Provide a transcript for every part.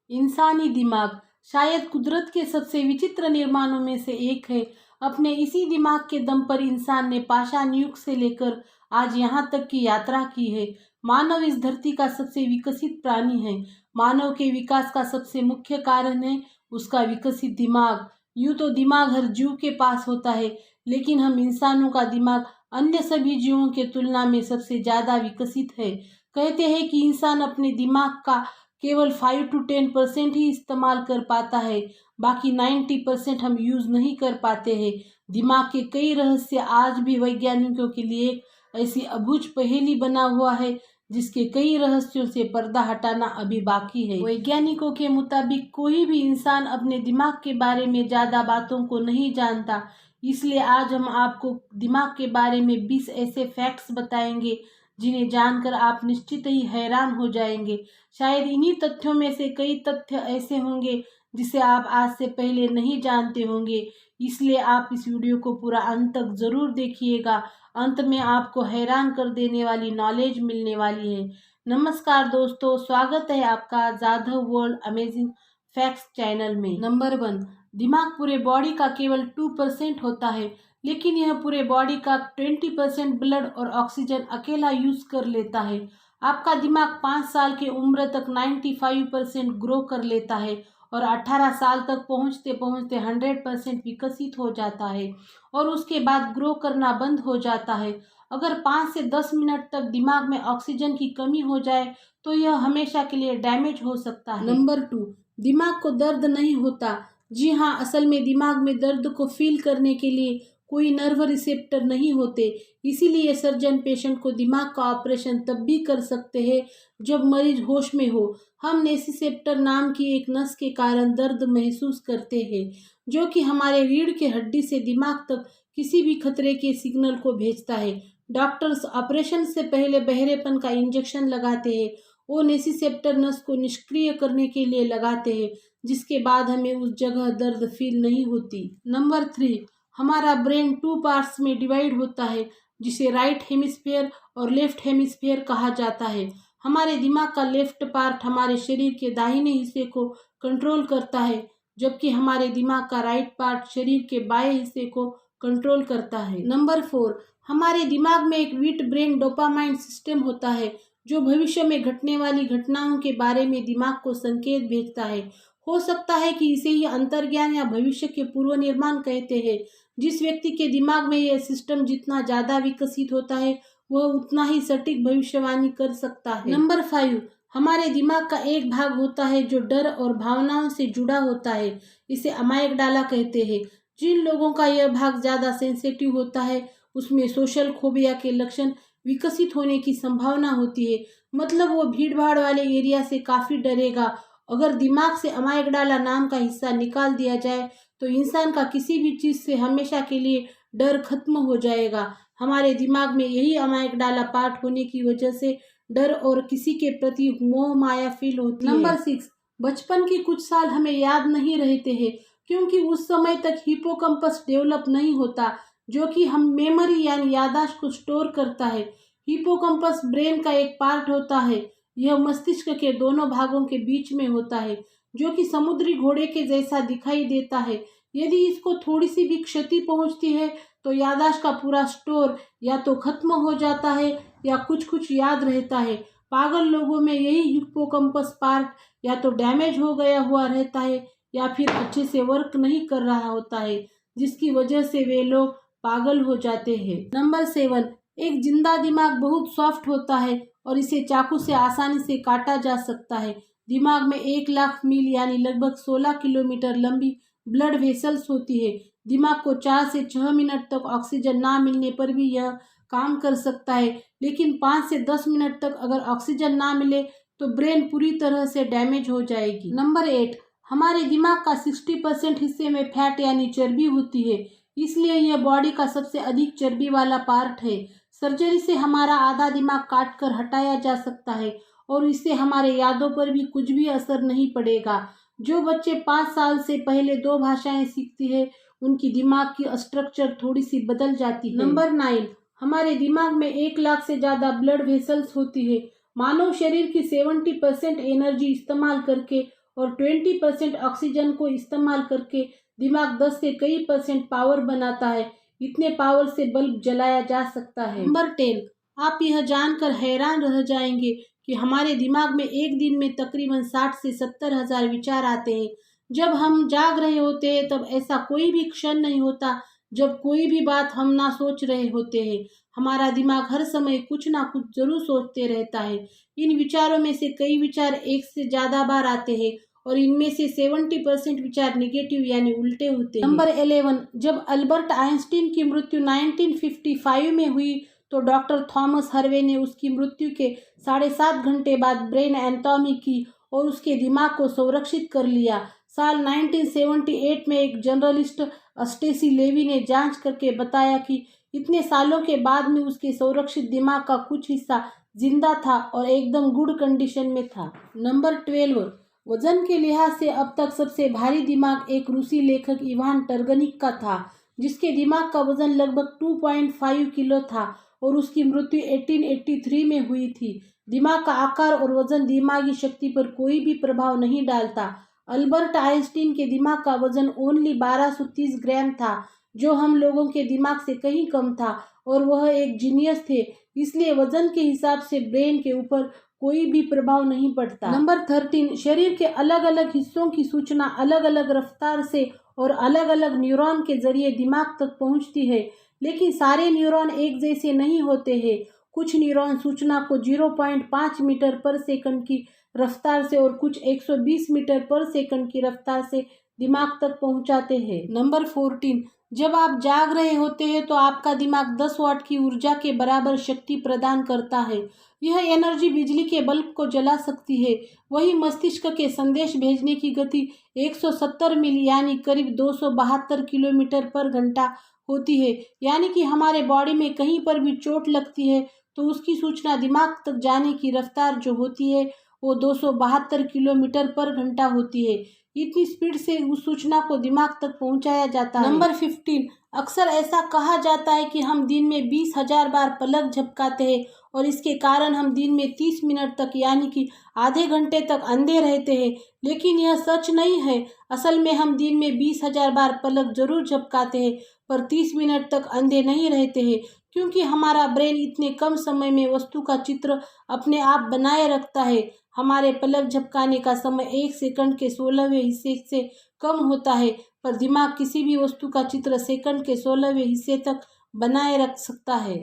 इंसानी दिमाग शायद कुदरत के सबसे विचित्र निर्माणों में से एक है। अपने इसी दिमाग के दम पर इंसान ने पाषाण युग से लेकर आज यहाँ तक की यात्रा की है। मानव इस धरती का सबसे विकसित प्राणी है। मानव के विकास का सबसे मुख्य कारण है उसका विकसित दिमाग। यूं तो दिमाग हर जीव के पास होता है, लेकिन हम इंसानों का दिमाग अन्य सभी जीवों के तुलना में सबसे ज़्यादा विकसित है। कहते हैं कि इंसान अपने दिमाग का केवल 5 to 10% ही इस्तेमाल कर पाता है, बाकी 90% हम यूज़ नहीं कर पाते हैं। दिमाग के कई रहस्य आज भी वैज्ञानिकों के लिए एक ऐसी अबूझ पहेली बना हुआ है जिसके कई रहस्यों से पर्दा हटाना अभी बाकी है। वैज्ञानिकों के मुताबिक कोई भी इंसान अपने दिमाग के बारे में ज़्यादा बातों को नहीं जानता, इसलिए आज हम आपको दिमाग के बारे में 20 ऐसे फैक्ट्स बताएंगे जिन्हें जानकर आप निश्चित ही हैरान हो जाएंगे। शायद इन्हीं तथ्यों में से कई तथ्य ऐसे होंगे जिसे आप आज से पहले नहीं जानते होंगे, इसलिए आप इस वीडियो को पूरा अंत तक ज़रूर देखिएगा। अंत में आपको हैरान कर देने वाली नॉलेज मिलने वाली है। नमस्कार दोस्तों, स्वागत है आपका Jadhav world amazing facts channel में। नंबर 1, दिमाग पूरे बॉडी का केवल 2% होता है, लेकिन यह पूरे बॉडी का 20% ब्लड और ऑक्सीजन अकेला यूज कर लेता है। आपका दिमाग 5 साल की उम्र तक 95% ग्रो कर लेता है और 18 साल तक पहुंचते पहुंचते 100% विकसित हो जाता है और उसके बाद ग्रो करना बंद हो जाता है। अगर 5 से 10 मिनट तक दिमाग में ऑक्सीजन की कमी हो जाए तो यह हमेशा के लिए डैमेज हो सकता है। नंबर 2, दिमाग को दर्द नहीं होता। जी हाँ, असल में दिमाग में दर्द को फील करने के लिए कोई नर्व रिसेप्टर नहीं होते, इसीलिए सर्जन पेशेंट को दिमाग का ऑपरेशन तब भी कर सकते हैं जब मरीज होश में हो। हम नेसिसेप्टर नाम की एक नस के कारण दर्द महसूस करते हैं, जो कि हमारे रीढ़ के हड्डी से दिमाग तक किसी भी खतरे के सिग्नल को भेजता है। डॉक्टर्स ऑपरेशन से पहले बहरेपन का इंजेक्शन लगाते हैं। वो नेसिसेप्टर नस को निष्क्रिय करने के लिए लगाते हैं, जिसके बाद हमें उस जगह दर्द फील नहीं होती। नंबर 3, हमारा ब्रेन 2 पार्ट्स में डिवाइड होता है, जिसे राइट हेमिस्फीयर और लेफ्ट हेमिस्फीयर कहा जाता है। हमारे दिमाग का लेफ्ट पार्ट हमारे शरीर के दाहिने हिस्से को कंट्रोल करता है, जबकि हमारे दिमाग का राइट पार्ट शरीर के बाएं हिस्से को कंट्रोल करता है। नंबर 4, हमारे दिमाग में एक वीट ब्रेन डोपामाइन सिस्टम होता है, जो भविष्य में घटने वाली घटनाओं के बारे में दिमाग को संकेत भेजता है। हो सकता है कि इसे ही अंतर्ज्ञान या भविष्य के पूर्व निर्माण कहते हैं। जिस व्यक्ति के दिमाग में यह सिस्टम जितना ज़्यादा विकसित होता है, वह उतना ही सटीक भविष्यवाणी कर सकता है। नंबर 5, हमारे दिमाग का एक भाग होता है जो डर और भावनाओं से जुड़ा होता है, इसे अमाइगडाला कहते हैं। जिन लोगों का यह भाग ज़्यादा सेंसिटिव होता है, उसमें सोशल फोबिया के लक्षण विकसित होने की संभावना होती है। मतलब वो भीड़ भाड़ वाले एरिया से काफ़ी डरेगा। अगर दिमाग से अमाइगडाला नाम का हिस्सा निकाल दिया जाए तो इंसान का किसी भी चीज़ से हमेशा के लिए डर खत्म हो जाएगा। हमारे दिमाग में यही अमाइगडाला पार्ट होने की वजह से डर और किसी के प्रति मोह माया फील होती है। नंबर 6, बचपन के कुछ साल हमें याद नहीं रहते हैं, क्योंकि उस समय तक हिपोकैम्पस डेवलप नहीं होता, जो कि हम मेमोरी यानी याददाश्त को स्टोर करता है। हिपोकैम्पस ब्रेन का एक पार्ट होता है। यह मस्तिष्क के दोनों भागों के बीच में होता है, जो कि समुद्री घोड़े के जैसा दिखाई देता है। यदि इसको थोड़ी सी भी क्षति पहुंचती है तो याददाश्त का पूरा स्टोर या तो खत्म हो जाता है या कुछ कुछ याद रहता है। पागल लोगों में यही हिप्पोकैम्पस पार्ट या तो डैमेज हो गया हुआ रहता है या फिर अच्छे से वर्क नहीं कर रहा होता है, जिसकी वजह से वे लोग पागल हो जाते हैं। नंबर 7, एक जिंदा दिमाग बहुत सॉफ्ट होता है और इसे चाकू से आसानी से काटा जा सकता है। दिमाग में 1 लाख मील यानी लगभग 16 किलोमीटर लंबी ब्लड वेसल्स होती है। दिमाग को 4 से 6 मिनट तक ऑक्सीजन ना मिलने पर भी यह काम कर सकता है, लेकिन 5 से 10 मिनट तक अगर ऑक्सीजन ना मिले तो ब्रेन पूरी तरह से डैमेज हो जाएगी। नंबर 8, हमारे दिमाग का 60% हिस्से में फैट यानी चर्बी होती है, इसलिए यह बॉडी का सबसे अधिक चर्बी वाला पार्ट है। सर्जरी से हमारा आधा दिमाग काट कर हटाया जा सकता है और इससे हमारे यादों पर भी कुछ भी असर नहीं पड़ेगा। जो बच्चे 5 साल से पहले 2 भाषाएं सीखती है, उनकी दिमाग की स्ट्रक्चर थोड़ी सी बदल जाती है। नंबर 9, हमारे दिमाग में 1 लाख से ज़्यादा ब्लड वेसल्स होती है। मानव शरीर की 70% एनर्जी इस्तेमाल करके और 20% ऑक्सीजन को इस्तेमाल करके दिमाग 10 से कई % पावर बनाता है। इतने पावर से बल्ब जलाया जा सकता है। नंबर 10, आप यह जानकर हैरान रह जाएंगे कि हमारे दिमाग में एक दिन में तकरीबन 60 से 70 हजार विचार आते हैं। जब हम जाग रहे होते हैं तब ऐसा कोई भी क्षण नहीं होता जब कोई भी बात हम ना सोच रहे होते हैं। हमारा दिमाग हर समय कुछ ना कुछ जरूर सोचते रहता है। इन विचारों में से कई विचार एक से ज़्यादा बार आते हैं और इनमें से 70% विचार निगेटिव यानी उल्टे होते हैं। नंबर 11, जब अल्बर्ट आइंस्टीन की मृत्यु 1955 में हुई तो डॉक्टर थॉमस हर्वे ने उसकी मृत्यु के 7.5 घंटे बाद ब्रेन एनाटॉमी की और उसके दिमाग को संरक्षित कर लिया। साल 1978 में एक जर्नलिस्ट स्टेसी लेवी ने जांच करके बताया कि इतने सालों के बाद में उसके संरक्षित दिमाग का कुछ हिस्सा जिंदा था और एकदम गुड कंडीशन में था। नंबर 12, वजन के लिहाज से अब तक सबसे भारी दिमाग एक रूसी लेखक इवान टर्गनिक का था, जिसके दिमाग का वजन लगभग 2.5 किलो था और उसकी मृत्यु 1883 में हुई थी। दिमाग का आकार और वजन दिमागी शक्ति पर कोई भी प्रभाव नहीं डालता। अल्बर्ट आइंस्टीन के दिमाग का वजन ओनली 1230 ग्राम था, जो हम लोगों के दिमाग से कहीं कम था, और वह एक जीनियस थे। इसलिए वजन के हिसाब से ब्रेन के ऊपर कोई भी प्रभाव नहीं पड़ता। नंबर 13, शरीर के अलग अलग हिस्सों की सूचना अलग अलग रफ्तार से और अलग अलग न्यूरॉन के जरिए दिमाग तक पहुंचती है, लेकिन सारे न्यूरॉन एक जैसे नहीं होते हैं। कुछ न्यूरॉन सूचना को 0.5 मीटर पर सेकंड की रफ्तार से और कुछ 120 मीटर पर सेकंड की रफ्तार से दिमाग तक पहुंचाते हैं। नंबर 14, जब आप जाग रहे होते हैं तो आपका दिमाग 10 वाट की ऊर्जा के बराबर शक्ति प्रदान करता है। यह एनर्जी बिजली के बल्ब को जला सकती है। वही मस्तिष्क के संदेश भेजने की गति 170 मील यानी करीब 272 किलोमीटर पर घंटा होती है। यानी कि हमारे बॉडी में कहीं पर भी चोट लगती है तो उसकी सूचना दिमाग तक जाने की रफ्तार जो होती है वो 272 किलोमीटर पर घंटा होती है। इतनी स्पीड से उस सूचना को दिमाग तक पहुंचाया जाता है। नंबर 15, अक्सर ऐसा कहा जाता है कि हम दिन में 20,000 बार पलक झपकाते हैं और इसके कारण हम दिन में 30 मिनट तक यानी कि आधे घंटे तक अंधे रहते हैं, लेकिन यह सच नहीं है। असल में हम दिन में 20,000 बार पलक जरूर झपकाते हैं पर 30 मिनट तक अंधे नहीं रहते हैं, क्योंकि हमारा ब्रेन इतने कम समय में वस्तु का चित्र अपने आप बनाए रखता है। हमारे पलक झपकाने का समय 1 सेकंड के 16वें हिस्से से कम होता है, पर दिमाग किसी भी वस्तु का चित्र सेकंड के 16वें हिस्से तक बनाए रख सकता है।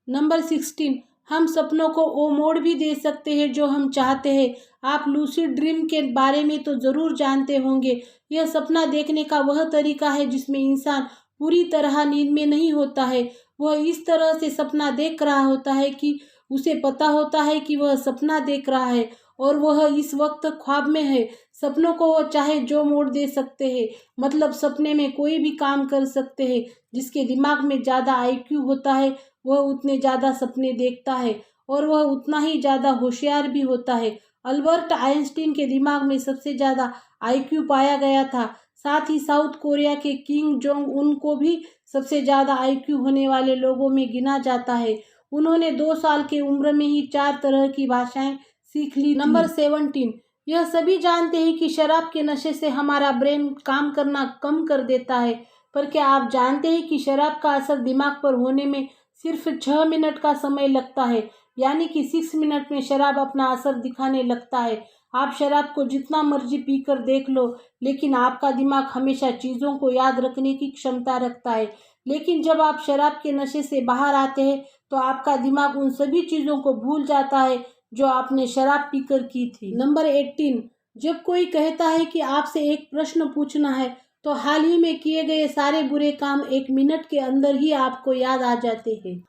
नंबर 16, हम सपनों को वो मोड़ भी दे सकते हैं जो हम चाहते हैं। आप लूसिड ड्रीम के बारे में तो ज़रूर जानते होंगे। यह सपना देखने का वह तरीका है जिसमें इंसान पूरी तरह नींद में नहीं होता है। वह इस तरह से सपना देख रहा होता है कि उसे पता होता है कि वह सपना देख रहा है और वह इस वक्त ख्वाब में है। सपनों को वह चाहे जो मोड़ दे सकते हैं, मतलब सपने में कोई भी काम कर सकते हैं। जिसके दिमाग में ज़्यादा IQ होता है वह उतने ज़्यादा सपने देखता है और वह उतना ही ज़्यादा होशियार भी होता है। अल्बर्ट आइंस्टीन के दिमाग में सबसे ज़्यादा IQ पाया गया था। साथ ही साउथ कोरिया के किम जोंग उन को भी सबसे ज़्यादा IQ होने वाले लोगों में गिना जाता है। उन्होंने 2 साल की उम्र में ही 4 तरह की भाषाएं सीख ली। नंबर 17, यह सभी जानते हैं कि शराब के नशे से हमारा ब्रेन काम करना कम कर देता है, पर क्या आप जानते हैं कि शराब का असर दिमाग पर होने में सिर्फ 6 मिनट का समय लगता है, यानी कि 6 मिनट में शराब अपना असर दिखाने लगता है। आप शराब को जितना मर्जी पीकर देख लो, लेकिन आपका दिमाग हमेशा चीज़ों को याद रखने की क्षमता रखता है। लेकिन जब आप शराब के नशे से बाहर आते हैं तो आपका दिमाग उन सभी चीज़ों को भूल जाता है जो आपने शराब पीकर की थी। नंबर 18, जब कोई कहता है कि आपसे एक प्रश्न पूछना है तो हाल ही में किए गए सारे बुरे काम 1 मिनट के अंदर ही आपको याद आ जाते हैं।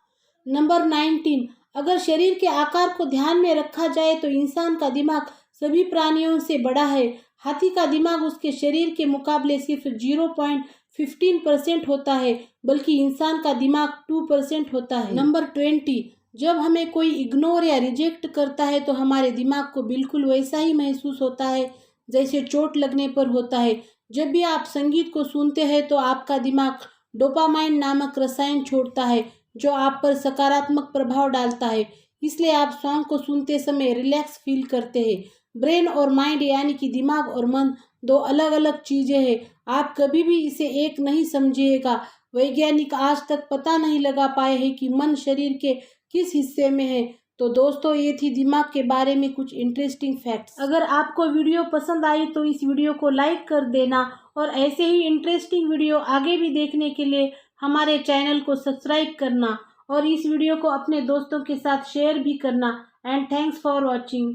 नंबर 19, अगर शरीर के आकार को ध्यान में रखा जाए तो इंसान का दिमाग सभी प्राणियों से बड़ा है। हाथी का दिमाग उसके शरीर के मुकाबले सिर्फ 0.15% होता है, बल्कि इंसान का दिमाग 2% होता है। नंबर 20, जब हमें कोई इग्नोर या रिजेक्ट करता है तो हमारे दिमाग को बिल्कुल वैसा ही महसूस होता है जैसे चोट लगने पर होता है। जब भी आप संगीत को सुनते हैं तो आपका दिमाग डोपामाइन नामक रसायन छोड़ता है जो आप पर सकारात्मक प्रभाव डालता है, इसलिए आप सॉन्ग को सुनते समय रिलैक्स फील करते हैं। ब्रेन और माइंड यानी कि दिमाग और मन दो अलग अलग चीज़ें हैं। आप कभी भी इसे एक नहीं समझिएगा। वैज्ञानिक आज तक पता नहीं लगा पाए हैं कि मन शरीर के किस हिस्से में है। तो दोस्तों, ये थी दिमाग के बारे में कुछ इंटरेस्टिंग फैक्ट्स। अगर आपको वीडियो पसंद आई तो इस वीडियो को लाइक कर देना और ऐसे ही इंटरेस्टिंग वीडियो आगे भी देखने के लिए हमारे चैनल को सब्सक्राइब करना और इस वीडियो को अपने दोस्तों के साथ शेयर भी करना। And thanks for watching.